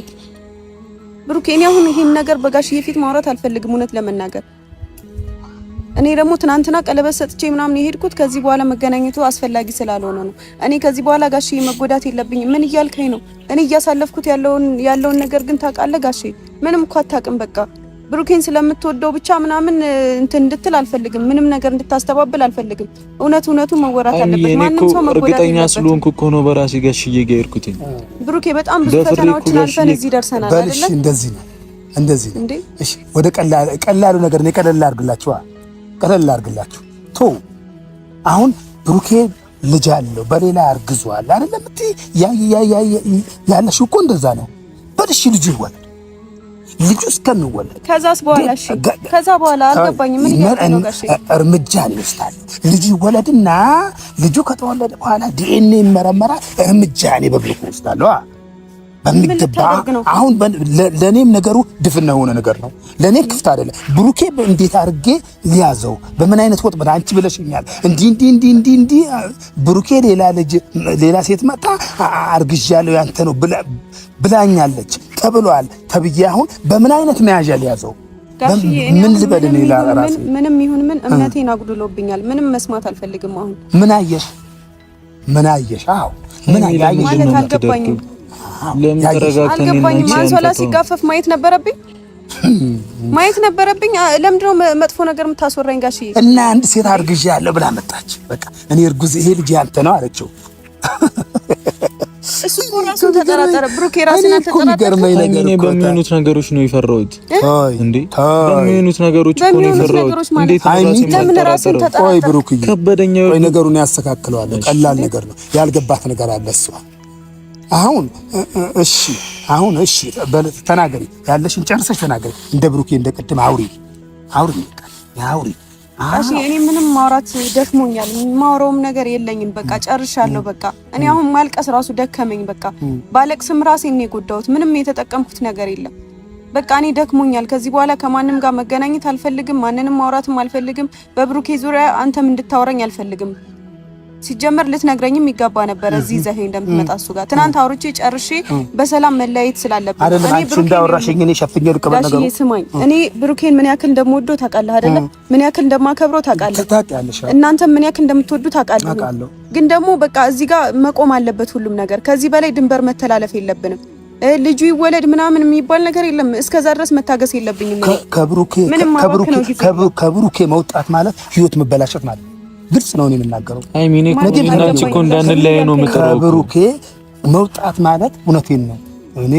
Speaker 3: ብሩኬ እኔ አሁን ይሄን ነገር በጋሽዬ ፊት ማውራት አልፈልግም እውነት ለመናገር። እኔ ደግሞ ትናንትና ቀለበት ሰጥቼ ምናምን የሄድኩት ከዚህ በኋላ መገናኘቱ አስፈላጊ ስላልሆነ ነው። እኔ ከዚህ በኋላ ጋሽዬ መጎዳት የለብኝም። ምን እያልከኝ ነው? እኔ እያሳለፍኩት ያለውን ነገር ግን ታውቃለህ ጋሽዬ? ምንም እኮ አታውቅም። በቃ ብሩኬን ስለምትወደው ብቻ ምናምን እንትን እንድትል አልፈልግም። ምንም ነገር እንድታስተባብል አልፈልግም። እውነቱ መወራት አለበት። ማንም ሰው መጎዳት
Speaker 2: እርግጠኛ ስለሆንኩ እኮ ነው በራሴ ጋሽዬ ጋር የሄድኩት።
Speaker 3: ብሩኬ በጣም ብዙ ፈተናዎችን አልፈን እዚህ ደርሰናል አይደል?
Speaker 1: እንደዚህ ነው። እሺ ወደ ቀላሉ ነገር ነው። ቀለል አድርግላችሁ ቶ አሁን ብሩኬ ልጅ አለው በሌላ አርግዟል አይደለም እንዴ? ያለሽ እኮ እንደዛ ነው። በልሽ ልጅ ይወለድ ልጅ እስከሚወለድ
Speaker 3: ከዛስ በኋላ እሺ፣ ከዛ በኋላ አልገባኝም። ምን ያለው ነው ጋሽ?
Speaker 1: እርምጃ እንወስዳለን። ልጅ ይወለድና ልጁ ከተወለደ በኋላ ዲኤንኤ ይመረመራል። እርምጃ እኔ በብሩክ ወስዳለሁ በሚገባ። አሁን ለኔም ነገሩ ድፍና የሆነ ነገር ነው። ለኔም ክፍት አይደለም። ብሩኬ እንዴት አድርጌ ሊያዘው በምን አይነት ወጥ አንቺ ብለሽኛል እንዲ ብሩኬ ሌላ ሴት መጣ አርግዣለሁ ያንተ ነው ብላኛለች ተብሏል ተብዬ አሁን በምን አይነት መያዣ ሊያዘው ምን ልበል? እኔ ራሴ
Speaker 3: ምንም ይሁን ምን እምነቴን አጉድሎብኛል። ምንም መስማት አልፈልግም። አሁን
Speaker 1: ምን አየሽ? አዎ ምን አየሽ
Speaker 3: ማለት አልገባኝም።
Speaker 2: ለምን ተረጋግተን
Speaker 3: ማንሶላ ሲጋፈፍ ማየት ነበረብኝ። ለምንድነው መጥፎ ነገር የምታስወራኝ ጋሽዬ?
Speaker 1: እና አንድ ሴት አርግዣለሁ ብላ መጣች። በቃ እኔ እርጉዝ ይሄ ልጅ ያንተ ነው አለችው።
Speaker 3: እሱ ራሱ ተጠራጠረ። ብሩክ ራስን አልተጠራጠረ።
Speaker 2: እኔ በሚሆኑት ነገሮች ነው የፈራሁት እንዴ? በሚሆኑት ነገሮች እኮ ነው የፈራሁት። እንዴት
Speaker 3: ራስን ተጠራጠረ?
Speaker 1: ቆይ ብሩክ
Speaker 2: ከበደኛ።
Speaker 1: ቆይ ነገሩን ያስተካክለዋል። ቀላል ነገር ነው። ያልገባት ነገር አለ እሷ አሁን እሺ ተናገሪ፣ ያለሽን ጨርሰሽ ተናገሪ። እንደ ብሩኬ እንደ ቅድም አውሪ።
Speaker 3: እሺ እኔ ምንም ማውራት ደክሞኛል። ማውራውም ነገር የለኝም። በቃ ጨርሻለሁ። በቃ እኔ አሁን ማልቀስ ራሱ ደከመኝ። በቃ ባለቅስም ራሴን ነው የጎዳሁት። ምንም የተጠቀምኩት ነገር የለም። በቃ እኔ ደክሞኛል። ከዚህ በኋላ ከማንም ጋር መገናኘት አልፈልግም። ማንንም ማውራትም አልፈልግም። በብሩኬ ዙሪያ አንተም እንድታወራኝ አልፈልግም። ሲጀመር ልትነግረኝም ይገባ ነበር እዚህ ዘሄ እንደምትመጣ እሱ ጋር ትናንት አውርቼ ጨርሼ በሰላም መለያየት ስላለበት
Speaker 1: እኔ ብሩኬን እንዳወራሽኝ እኔ ሸፍኜ ልቀበል ነገሩ።
Speaker 3: ስማኝ፣ እኔ ብሩኬን ምን ያክል እንደምወደው ታውቃለህ አይደለ? ምን ያክል እንደማከብረው ታውቃለህ። እናንተ ምን ያክል እንደምትወዱ ታውቃለህ። ግን ደግሞ በቃ እዚህ ጋር መቆም አለበት ሁሉም ነገር። ከዚህ በላይ ድንበር መተላለፍ የለብንም። ልጁ ይወለድ ምናምን የሚባል ነገር የለም። እስከዛ ድረስ መታገስ የለብኝም።
Speaker 1: ከብሩኬ መውጣት ማለት ህይወት መበላሸት ማለት ግልጽ ነው የምናገረው።
Speaker 2: አይ ሚኔ ኮንዲናንቺ እኮ እንዳንለያይ ነው የምትረው።
Speaker 1: ብሩኬ መውጣት ማለት እውነቴን ነው። እኔ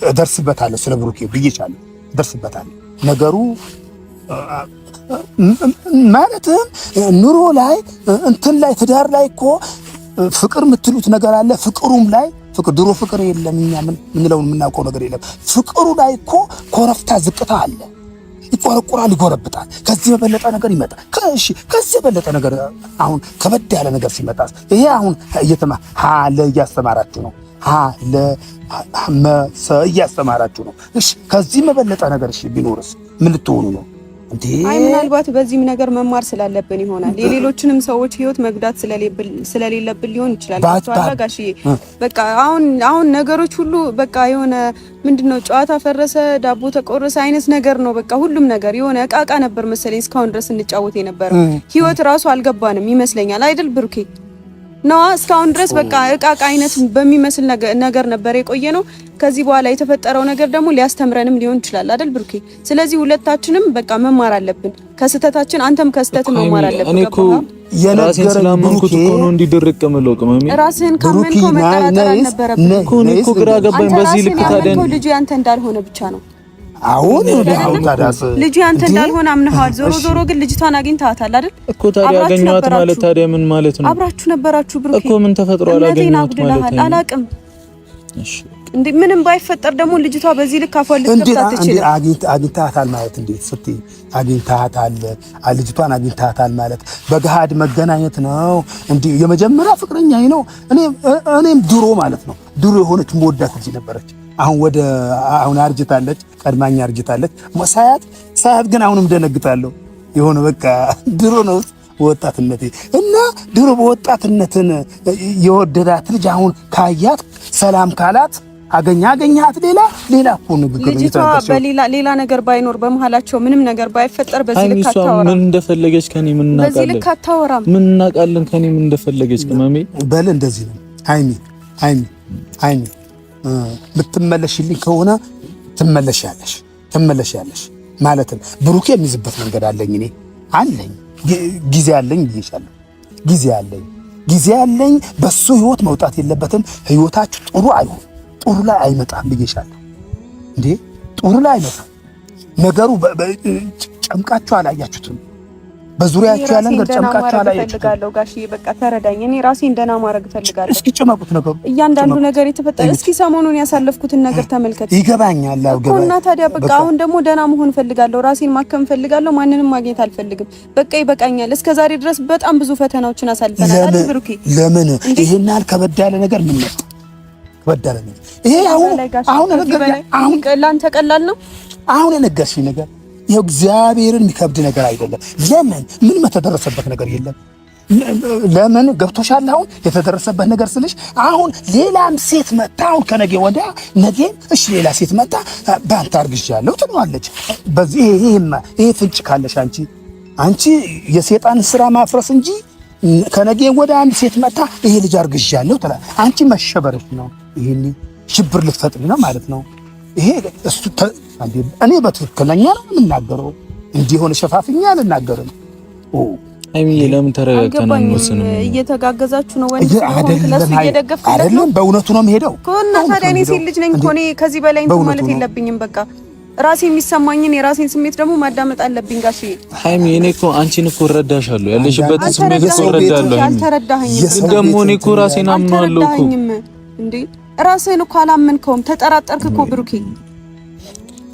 Speaker 1: እደርስበታለሁ፣ ስለ ብሩኬ ብዬሻለሁ፣ እደርስበታለሁ። ነገሩ ማለት ኑሮ ላይ እንትን ላይ ትዳር ላይ እኮ ፍቅር የምትሉት ነገር አለ። ፍቅሩም ላይ ድሮ ፍቅር የለም እኛ ምንለውን የምናውቀው ነገር የለም። ፍቅሩ ላይ እኮ ኮረፍታ ዝቅታ አለ። ይቆረቁራል፣ ይጎረብጣል። ከዚህ በበለጠ ነገር ይመጣል። ከዚህ በበለጠ ነገር አሁን ከበድ ያለ ነገር ሲመጣ ይሄ አሁን እያስተማራችሁ ነው። እያስተማራችሁ ነው። እሺ ከዚህ በበለጠ ነገር ቢኖርስ ምን ልትሆኑ ነው እንዴ?
Speaker 3: አይ ምናልባት በዚህም ነገር መማር ስላለብን ይሆናል። የሌሎችንም ሰዎች ህይወት መጉዳት ስለሌለብን ሊሆን ይችላል። ጋሽዬ በቃ አሁን ነገሮች ሁሉ በቃ የሆነ ምንድነው ጨዋታ ፈረሰ ዳቦ ተቆረሰ አይነት ነገር ነው። በቃ ሁሉም ነገር የሆነ እቃቃ ነበር መሰለኝ እስካሁን ድረስ እንጫወት የነበረው። ህይወት ራሱ አልገባንም ይመስለኛል አይደል ብሩኬ? ነው እስካሁን ድረስ በቃ እቃቃ አይነት በሚመስል ነገር ነበር የቆየ ነው። ከዚህ በኋላ የተፈጠረው ነገር ደግሞ ሊያስተምረንም ሊሆን ይችላል አይደል ብሩኬ? ስለዚህ ሁለታችንም በቃ መማር አለብን ከስተታችን። አንተም ከስተት መማር አለብን።
Speaker 2: እኔ እኮ የራሴን ስላመንኩት እኮ ነው እንዲደረቅ መለቅ ማሚ።
Speaker 3: ራስህን ካመንከው መጠራጠር አልነበረብህም እኮ።
Speaker 2: እኔ እኮ ግራ ገባኝ። በዚህ ልክ ታዲያ
Speaker 3: ልጅ ያንተ እንዳልሆነ ብቻ ነው
Speaker 1: አሁን ታዳስ
Speaker 3: ልጅ ያንተ እንዳልሆነ አምነሃል። ዞሮ ግን ልጅቷን አግኝተሃታል አይደል
Speaker 2: እኮ? ታዲያ አገኘኋት ማለት ታዲያ ምን ማለት ነው?
Speaker 3: አብራችሁ ነበራችሁ ብሩኬ
Speaker 2: እኮ ምን ተፈጥሮ አላገኘኋት ማለት ነው?
Speaker 3: አላቅም። እሺ እንዴ ምንም ባይፈጠር ደግሞ ልጅቷ በዚህ ልክ አፏን ልትከፍታት ትችላለች።
Speaker 1: አግኝተሃታል ማለት እንዴት ስትይ አግኝተሃታል፣ ልጅቷን አግኝተሃታል ማለት በገሃድ መገናኘት ነው እንዴ? የመጀመሪያ ፍቅረኛዬ ነው። እኔም ድሮ ማለት ነው ድሮ የሆነች መወዳት ልጅ ነበረች። አሁን አርጅታለች፣ ቀድማኛ አርጅታለች። ሳያት ግን አሁንም ደነግጣለሁ። የሆነ በቃ ድሮ ነው ወጣትነቴ እና ድሮ በወጣትነትን የወደዳት ልጅ አሁን ካያት ሰላም ካላት አገኛት ሌላ እኮ ንግግር
Speaker 3: ልጅቷ ሌላ ነገር ባይኖር በመሃላቸው ምንም ነገር ባይፈጠር በዚህ ልክ አታወራም።
Speaker 2: ምን እንደፈለገች ከኔ ምን እናቃለን?
Speaker 3: በዚህ ልክ አታወራም።
Speaker 2: ምን እናቃለን ከኔ ምን እንደፈለገች? ከማሜ
Speaker 1: በል እንደዚህ ነው። ሃይሚ ብትመለሽልኝ ከሆነ ትመለሻለሽ ማለትም ብሩኬ የሚይዝበት መንገድ አለኝ ጊዜ አለኝ ብዬሻለሁ። ጊዜ አለኝ። በሱ ህይወት መውጣት የለበትም። ህይወታችሁ ጥሩ ላይ አይመጣም ብዬሻለሁ። እንዴ ጥሩ ላይ አይመጣም ነገሩ። ጨምቃችሁ አላያችሁትም? በዙሪያችሁ ያለ ነገር ጨምቃችሁ አላያችሁትም?
Speaker 3: ጋሽዬ በቃ ተረዳኝ። እኔ ራሴን ደህና ማድረግ ፈልጋለሁ።
Speaker 1: እስኪ ጨመቁት ነገሩ።
Speaker 3: እያንዳንዱ ነገር የተፈጠረ እስኪ ሰሞኑን ያሳለፍኩትን ነገር ተመልከት።
Speaker 1: ይገባኛል።
Speaker 3: እና ታዲያ በቃ አሁን ደግሞ ደህና መሆን ፈልጋለሁ። ራሴን ማከም ፈልጋለሁ። ማንንም ማግኘት አልፈልግም። በቃ ይበቃኛል። እስከዛሬ ድረስ በጣም ብዙ ፈተናዎችን አሳልፈናል አይደል ብሩኬ?
Speaker 1: ለምን ይሄን ከበድ ያለ ነገር ምን መጣ? ከበድ ነገር ይሄ አሁን
Speaker 3: ላንተ ቀላል ነው።
Speaker 1: አሁን የነገርሽኝ ነገር ይሄው እግዚአብሔርን የሚከብድ ነገር አይደለም። ምን የተደረሰበት ነገር የለም። ለምን ገብቶሻል? አሁን የተደረሰበት ነገር ስልሽ አሁን ሌላም ሴት መጣ። አሁን ከነገ ወዲያ ሌላ ሴት መጣ በአንተ አርግዣለሁ ትሏለች። በዚህ ይሄ ፍንጭ ካለሽ አንቺ የሰይጣን ስራ ማፍረስ እንጂ ከነገ ወዲያ አንድ ሴት መጣ ይሄ ልጅ አርግዣለሁ ትላ አንቺ መሸበረሽ ነው። ይሄን ሽብር ልትፈጥሪ ነው ማለት ነው። ይሄ እኔ በትክክለኛ ነው የምናገረው። እንዲህ ሆነ ሸፋፍኛ አልናገርም።
Speaker 2: አይሚዬ ለምን ተረጋግተን አንወስንም?
Speaker 3: እየተጋገዛችሁ ነው ወንድ ስለሱ እየደገፍኩለት ነው።
Speaker 1: በእውነቱ ነው የምሄደው
Speaker 3: እኮ እና ታዲያ እኔ ሴት ልጅ ነኝ እኮ እኔ ከዚህ በላይ እንትን ማለት የለብኝም። በቃ ራሴ የሚሰማኝን የራሴን ስሜት ደግሞ ማዳመጥ አለብኝ ጋሽዬ።
Speaker 2: ሃይሚ እኔ እኮ አንቺን እኮ እረዳሻለሁ። ያለሽበት ስሜት እኮ እረዳለሁ።
Speaker 3: አልተረዳኸኝም
Speaker 2: ደግሞ እኔ እኮ ራሴን አምናለሁ እኮ
Speaker 3: እንዴ። ራስህን እኮ አላመንከውም። ተጠራጠርክ እኮ ብሩኬ።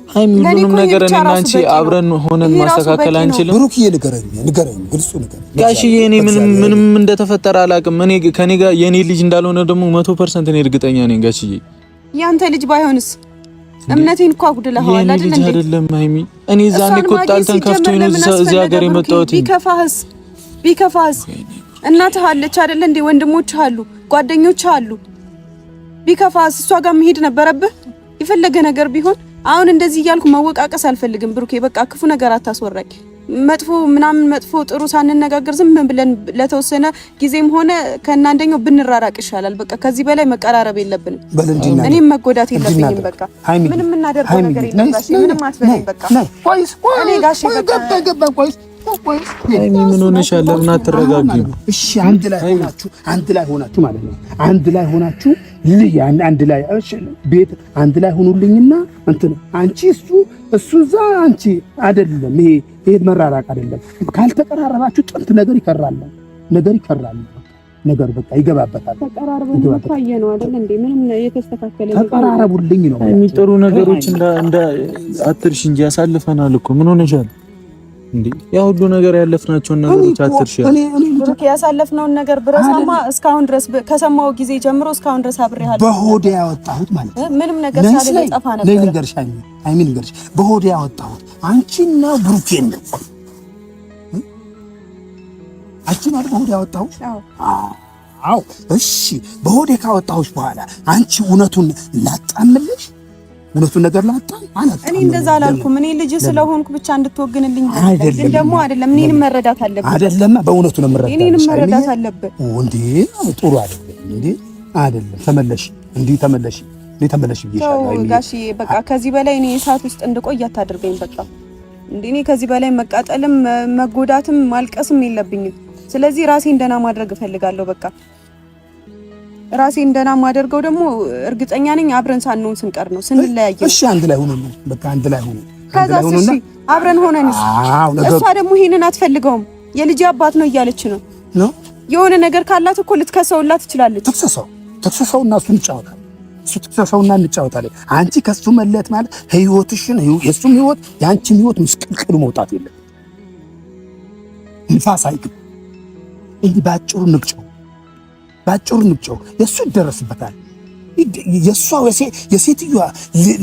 Speaker 2: ሃይሚ ሁሉንም ነገር እኔና አንቺ አብረን ሆነን ማስተካከል አንችልም?
Speaker 1: ብሩኬ ንገረኝ፣ ግልጹ ንገረኝ
Speaker 2: ጋሽዬ። እኔ ምንም እንደተፈጠረ አላውቅም። እኔ ከኔ ጋር የኔ ልጅ እንዳልሆነ ደግሞ 100% እኔ እርግጠኛ ነኝ ጋሽዬ።
Speaker 3: ያንተ ልጅ ባይሆንስ? እምነቴን እኮ አጉድለኸዋል አይደል እንዴ?
Speaker 2: አይደለም ሃይሚ፣ እኔ ዛኔ እኮ ጣልተን ከፍቶኝ ነው እዚህ ሀገር የመጣሁት።
Speaker 3: ቢከፋህስ እናትህ አለች አይደል እንዴ? ወንድሞችህ አሉ፣ ጓደኞችህ አሉ። ቢከፋህስ እሷ ጋር መሄድ ነበረብህ የፈለገ ነገር ቢሆን። አሁን እንደዚህ እያልኩ መወቃቀስ አልፈልግም ብሩኬ። በቃ ክፉ ነገር አታስወራኝ። መጥፎ ጥሩ ሳንነጋገር ዝም ብለን ለተወሰነ ጊዜም ሆነ ከእናንደኛው ብንራራቅ ይሻላል። በቃ ከዚህ በላይ መቀራረብ የለብንም። እኔም መጎዳት የለብኝም። በቃ ምንም እናደርገው ነገር የለም ጋሼ። ምንም አትበለኝ በቃ። እኔ ጋሼ በቃ
Speaker 2: ምን ሆነሻል? ለምን አትረጋጊም?
Speaker 1: እሺ አንድ ላይ ሆናችሁ ማለት ነው። አንድ ላይ ሆናችሁ አንድ ላይ ቤት አንድ ላይ ሆኑልኝና አንቺ እሱ እዛ አንቺ አይደለም። ይሄ መራራቅ አይደለም። ካልተቀራረባችሁ ጥንት ነገር ይከራል። ነገር በቃ ይገባበታል።
Speaker 3: ተቀራረቡልኝ ነው አይደል እንዴ? ምንም የተስተካከለ
Speaker 1: ተቀራረቡልኝ ነው።
Speaker 2: የሚጥሩ ነገሮች እንደ አትርሽ እንጂ ያሳልፈናል እኮ። ምን ሆነሻል እንዴ? ያ ሁሉ ነገር ያለፍናቸው ነገሮች አትርሽ።
Speaker 3: ብሩክ ያሳለፍነውን ነገር ብረሳማ እስካሁን ድረስ ከሰማው ጊዜ ጀምሮ እስካሁን ድረስ አብሬሃለሁ።
Speaker 1: በሆዴ ያወጣሁት ማለት ነው።
Speaker 3: ምንም ነገር ሳልጠፋ ነበር።
Speaker 1: ልንገርሽ በሆዴ ያወጣሁት አንቺና ብሩኬን ነው። አንቺ ማለት በሆዴ ያወጣሁት? አዎ። እሺ በሆዴ ካወጣሁሽ በኋላ አንቺ እውነቱን ላጣምልሽ እውነቱን ነገር ላጣም ማለት
Speaker 3: እኔ እንደዛ አላልኩም። እኔ ልጅ ስለሆንኩ ብቻ እንድትወግንልኝ ግን ደግሞ አይደለም። እኔንም መረዳት አለብህ።
Speaker 1: አይደለም በእውነቱ ነው መረዳት።
Speaker 3: እኔንም መረዳት አለብህ
Speaker 1: እንዴ። ጥሩ አይደለም እንዴ። አይደለም ተመለሽ ብዬሻለሁ
Speaker 3: ጋሽዬ። በቃ ከዚህ በላይ እኔ እሳት ውስጥ እንድቆይ አታድርገኝ። በቃ እንዴ እኔ ከዚህ በላይ መቃጠልም መጎዳትም ማልቀስም የለብኝም። ስለዚህ ራሴን ደህና ማድረግ እፈልጋለሁ። በቃ ራሴን ደህና ማደርገው ደግሞ እርግጠኛ ነኝ አብረን ሳንሆን ስንቀር ነው ስንለያየ።
Speaker 1: እሺ አንድ ላይ ሆነን በቃ አንድ ላይ ሆነን
Speaker 3: ከዛስ እሺ አብረን ሆነንስ? እሷ ደግሞ ይሄንን አትፈልገውም። የልጅ አባት ነው እያለች ነው። የሆነ ነገር ካላት እኮ ልትከሰውላት ትችላለች።
Speaker 1: ተክሰሰውና እሱን እንጫወታለን። ትክሰሰውና እንጫወታለን። አንቺ ከሱ መለየት ማለት ህይወትሽን የሱም ህይወት ያንቺም ህይወት ምስቅልቅሉ መውጣት የለም። ንፋስ አይግባ። እንዲህ ባጭሩ ንግጨው የሱ ይደረስበታል። የሷ የሴትዮዋ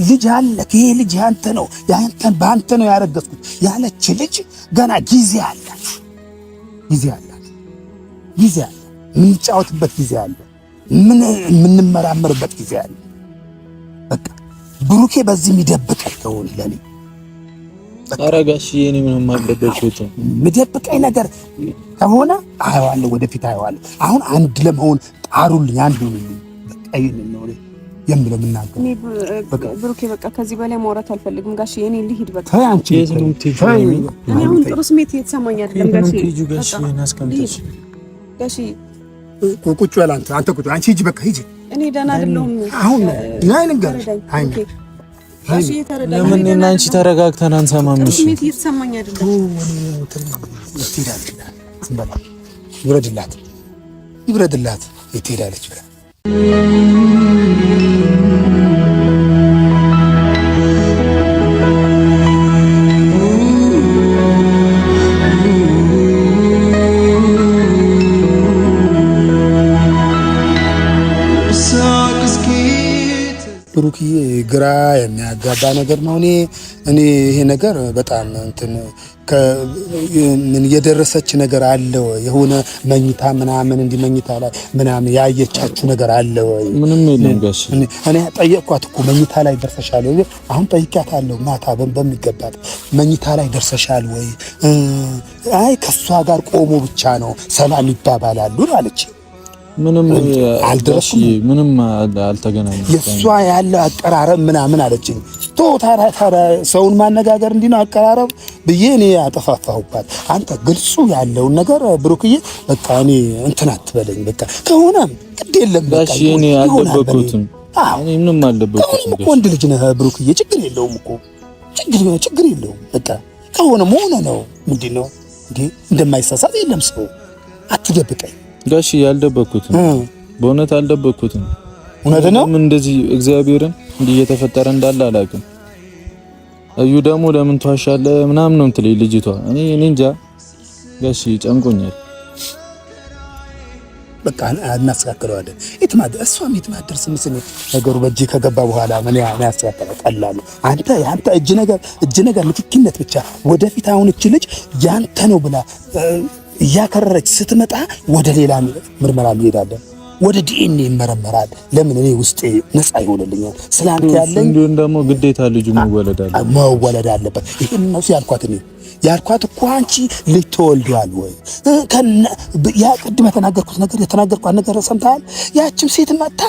Speaker 1: ልጅ አለ። ይሄ ልጅ ያንተ ነው፣ ያንተን በአንተ ነው ያረገዝኩት ያለች ልጅ ገና ጊዜ አላት። የምንጫወትበት ጊዜ አለ። የምንመራመርበት ጊዜ አለ። በቃ ብሩኬ በዚህ የሚደብቀኝ ከሆነ ለኔ
Speaker 2: አረጋሽ የኔ ምንም አልደበቅኩት።
Speaker 1: የሚደብቀኝ ነገር ከሆነ አየዋለሁ፣ ወደፊት አየዋለሁ። አሁን አንድ ለመሆን ጣሩልኝ፣ አንድ ነው በቃ ይሄን ነው የምለው የምናገር።
Speaker 3: ብሩኬ በቃ ከዚህ በላይ ማውራት አልፈልግም ጋሽ፣ የኔ ልሂድ በቃ።
Speaker 1: ተይ አንቺ
Speaker 3: እኔ አሁን ጥሩ ስሜት እየተሰማኝ አይደለም ጋሽ። ጋሽ
Speaker 1: ቁጭ በል አንተ ቁጭ፣ አንቺ ሂጂ በቃ ሂጂ።
Speaker 3: እኔ ደህና አይደለሁም አሁን።
Speaker 1: ናይ ነገር አይ
Speaker 2: ለምን እና አንቺ ተረጋግተን አንሰማም? እሺ
Speaker 3: ስሜት እየተሰማኝ አይደለም።
Speaker 1: ይብረድላት ትሄዳለች ብላ ብሩክዬ ግራ የሚያጋባ ነገር ነው። እኔ ይሄ ነገር በጣም እንትን ምን የደረሰች ነገር አለ ወይ? የሆነ መኝታ ምናምን እንዲህ መኝታ ላይ ምናምን ያየቻችሁ ነገር አለ ወይ?
Speaker 2: ምንም የለም ጋሽ።
Speaker 1: እኔ ጠየቅኳት እኮ መኝታ ላይ ደርሰሻል ወይ? አሁን ጠይቂያታለሁ ማታ በሚገባት መኝታ ላይ ደርሰሻል ወይ? አይ ከሷ ጋር ቆሞ ብቻ ነው ሰላም ይባባላሉ አለች።
Speaker 2: ምንም አልደረስኩም፣ ምንም አልተገናኘም።
Speaker 1: የሷ ያለ አቀራረብ ምናምን አለችኝ። ታራ ሰውን ማነጋገር እንዲህ ነው አቀራረብ ብዬ እኔ አጠፋፋሁባት። አንተ ግልጹ ያለውን ነገር ብሩክዬ በቃ እኔ እንትን አትበለኝ። በቃ ከሆነም ግድ የለም በቃ
Speaker 2: እኔ አልደበኩትም። እኔ ምንም አልደበኩትም።
Speaker 1: ወንድ ልጅ ነህ ብሩክዬ፣ ችግር የለውም እኮ ችግር የለውም። በቃ ከሆነ መሆነ ነው። ምንድን ነው እንዴ? እንደማይሳሳት የለም ሰው። አትደብቀኝ
Speaker 2: ጋሽ። ያልደበኩትም በእውነት አልደበኩትም።
Speaker 1: እውነት ነው።
Speaker 2: ምን እንደዚህ እግዚአብሔርን እንዲህ እየተፈጠረ እንዳለ አላውቅም። እዩ ደግሞ ለምን ተዋሻለህ ምናምን ነው የምትለኝ ልጅቷ። እኔ እንጃ ጋሽ ጨንቆኛል።
Speaker 1: በቃ እናስተካክለዋለን። እሷም የትማደርስ ምስል ነገሩ በእጅ ከገባ በኋላ ምን ያስተካክለው? ቀላሉ ያንተ እጅ ነገር ምትክነት ብቻ ወደፊት። አሁን እቺ ልጅ ያንተ ነው ብላ እያከረረች ስትመጣ ወደ ሌላ ምርመራ እንሄዳለን። ወደ ዲኤንኤ ይመረመራል። ለምን እኔ ውስጤ ነፃ ይሆንልኛል። ስላንተ ያለኝ
Speaker 2: እንዴም ደግሞ ግዴታ ልጁ መወለድ
Speaker 1: አለበት። ይሄን ነው ያልኳት እኮ አንቺ ልጅ ተወልዷል ወይ? ያ ቅድም የተናገርኳት ነገር ሰምተሃል? ያችም ሴት መታ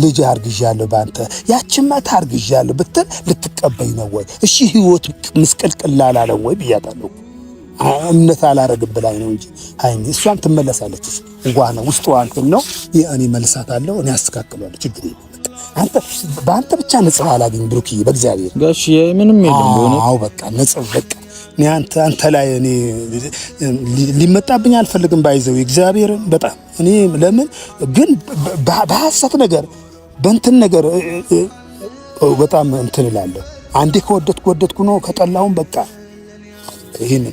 Speaker 1: ልጅ አርግዣለሁ ባንተ፣ ያችም መታ አርግዣለሁ ብትል ልትቀበይ ነው ወይ? እሺ ህይወት ምስቅልቅል አላለም ወይ ብያታለሁ። እምነት አላረግም ብላኝ ነው እንጂ አይኔ እሷም ትመለሳለች። እንኳን ውስጧ አንተም ነው እኔ መልሳታለሁ። እኔ አስተካክላለሁ። ችግር የለም። በአንተ ብቻ ንጽህ አላገኝ ብሩክዬ፣ በእግዚአብሔር
Speaker 2: ጋሽ ምንም የለም በእውነት።
Speaker 1: አዎ በቃ ንጽህ በቃ እኔ አንተ ላይ እኔ ሊመጣብኝ አልፈልግም። ባይዘው እግዚአብሔርን በጣም እኔ ለምን ግን በሐሰት ነገር በእንትን ነገር በጣም እንትን እላለሁ። አንዴ ከወደድኩ ነው፣ ከጠላሁም በቃ ይሄን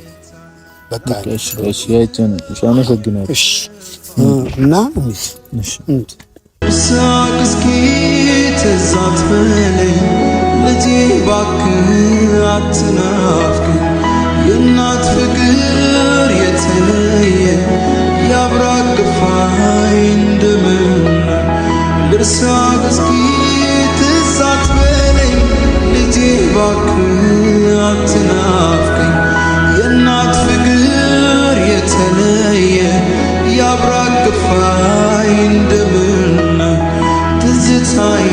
Speaker 1: በቃ
Speaker 2: እሺ ያጨነሽ አመሰግናለሁ።
Speaker 1: እሺ እና
Speaker 4: ሳቅስኪ ትዛት በለኝ ልጄ እባክህ አትናፍቅ። የእናት ፍቅር የተለየ ያብራቅፋይ እንደምን ልርሳቅ እስኪ ትዛት በለኝ ልጄ እባክህ አትናፍቀኝ። የእናት ፍቅር የተለየ ያብራቅፋይ እንደምን ትዝታዬ